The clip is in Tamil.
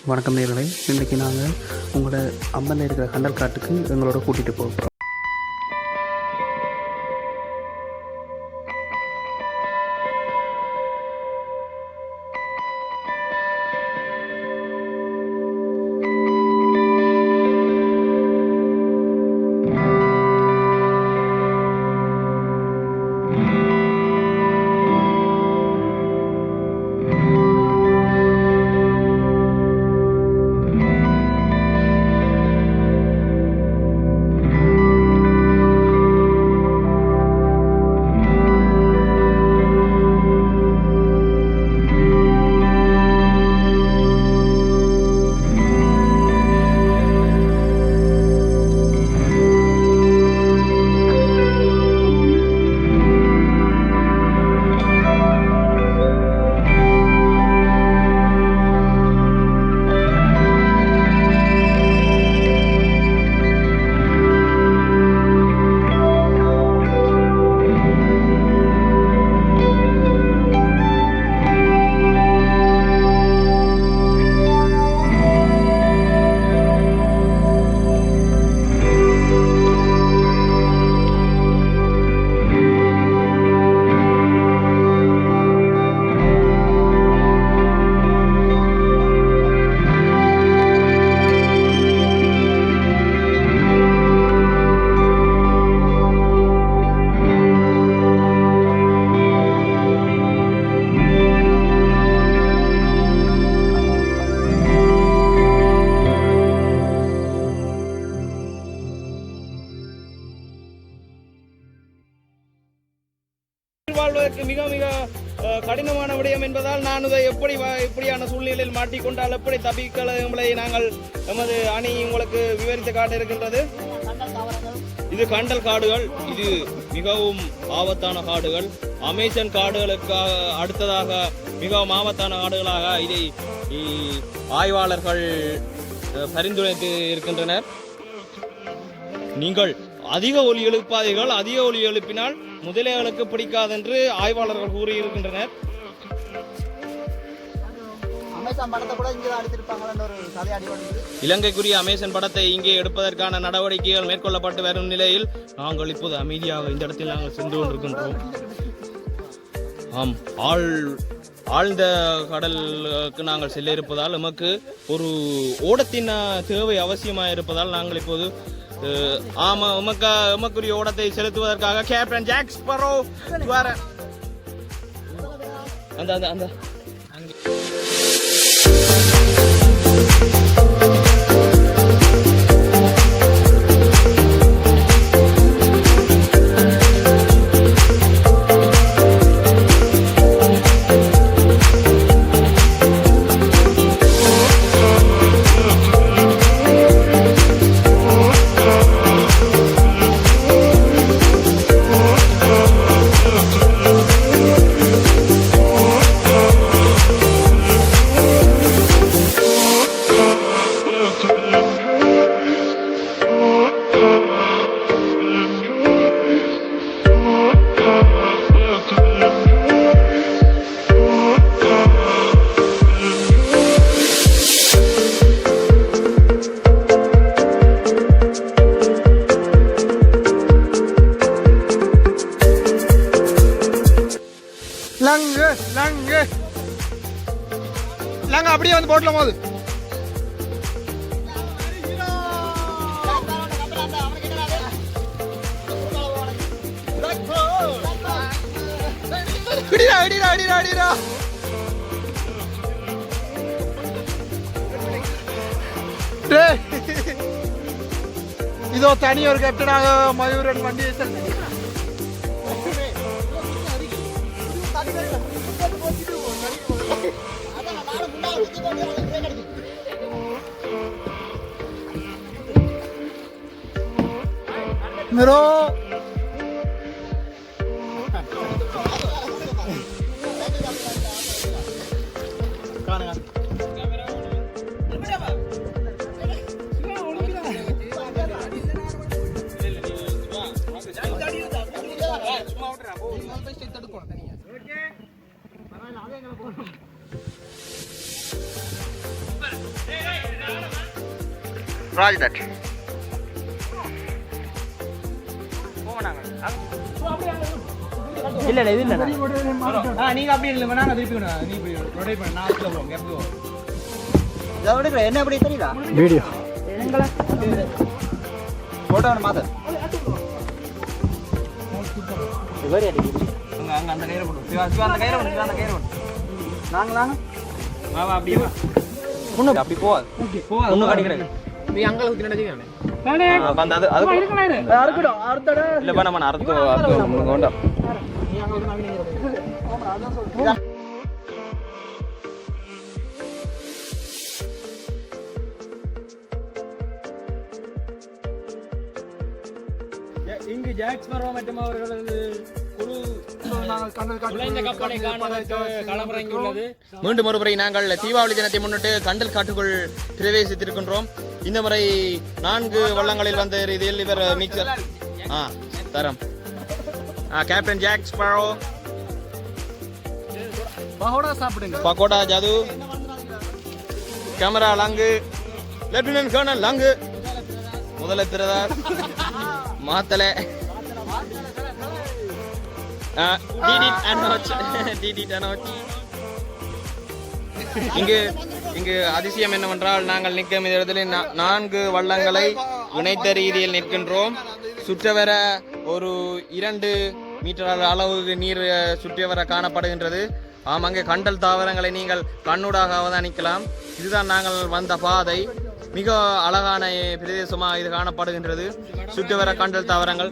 வணக்கம் நேயர்களே, இன்றைக்கி நாங்கள் உங்களை அம்பனில் இருக்கிற கண்டல் காட்டுக்கு எங்களோட கூட்டிகிட்டு போகிறோம். வாழ்வதற்கு மிக மிக கடினமான விடயம் என்பதால் நான் இதை இப்படியான சூழ்நிலையில் மாட்டிக்கொண்டால் எப்படி தப்பிக்கலை என்பதை நாங்கள் நமது அணி உங்களுக்கு விவரித்து காட்ட இருக்கின்றது. இது கண்டல் காடுகள், இது மிகவும் ஆபத்தான காடுகள். அமேசான் காடுகளுக்கு அடுத்ததாக மிகவும் ஆபத்தான காடுகளாக இதை ஆய்வாளர்கள் பரிந்துரைத்து இருக்கின்றனர். நீங்கள் அதிக ஒலி எழுப்பாதீர்கள், அதிக ஒலி எழுப்பினால் முதலைகளுக்கு பிடிக்காது என்று ஆய்வாளர்கள் கூறியிருக்கின்றனர். இலங்கைக்குரிய அமேசான் படத்தை இங்கே எடுப்பதற்கான நடவடிக்கைகள் மேற்கொள்ளப்பட்டு வரும் நிலையில் நாங்கள் இப்போது அமைதியாக இந்த இடத்தில் நாங்கள் சென்று கொண்டிருக்கின்றோம். ஆம், ஆழ்ந்த கடலுக்கு நாங்கள் செல்ல இருப்பதால் நமக்கு ஒரு ஓடத்தின் தேவை அவசியமாக இருப்பதால் நாங்கள் இப்போது உமக்குரிய ஓடத்தை செலுத்துவதற்காக கேப்டன் ஜாக் ஸ்பரோ அந்த அந்த அந்த அப்படியே வந்து போட்ல போகுது. இதோ தனி ஒரு கேப்டனாக மயூரன் வண்டியை मेरो Hey! ராஜ் தட் இல்ல இது இல்ல நீங்க அப்படி இல்ல நாங்க திருப்பி நீ இப்படி ரொட்டேட் பண்ண நான் அதுல போறோம் எப்போ இதோட என்ன அப்படி தெரியல வீடியோ எங்கள போட்டோ மாத்த இவரே அடிக்குது அங்க அந்த கயிறு போடு சிவா அந்த கயிறு போடு அந்த கயிறு போடு நாங்க வா வா அப்படியே வா முன்ன அப்படி போ ஓகே போ ஒண்ணு கடிக்குறேன் நீ அங்க ஊத்தி நடக்கீங்க நானே அந்த அது இருக்கணும் அறுத்தட இல்ல பண்ண நான் அறுத்து கொண்டா நீ அங்க வந்து நாங்க போறோம் அதான் சொல்றேன் இங்கு ஜாக்ஸ் மரோ மற்றும் அவர்களது குழு மீண்டும் ஒருமுறை நாங்கள் தீபாவளி தினத்தை முன்னிட்டு கண்டல் காட்டுக்குள் பிரவேசித்திருக்கின்றோம். இந்த முறை 4 வள்ளங்களில் வந்த ரீதியில் இவர் மிக்சர் தரம் கேப்டன் ஜாக் ஸ்பாரோ பகோடா ஜாது கேமரா லாங்கு லெப்டினன்ட் கர்னல் லாங்கு முதல பிரதார் மாத்தலை இங்கு அதிசயம் என்னவென்றால் நாங்கள் நிற்கும் இந்த இடத்துல 4 வள்ளங்களை இணைத்த ரீதியில் நிற்கின்றோம். சுற்றவர ஒரு 2 மீட்டர் அளவுக்கு நீர் சுற்றியவர காணப்படுகின்றது. அங்கே கண்டல் தாவரங்களை நீங்கள் கண்ணூடாக அவதானிக்கலாம். இதுதான் நாங்கள் வந்த பாதை. மிக அழகான பிரதேசமாக இது காணப்படுகின்றது. சுற்றவர கண்டல் தாவரங்கள்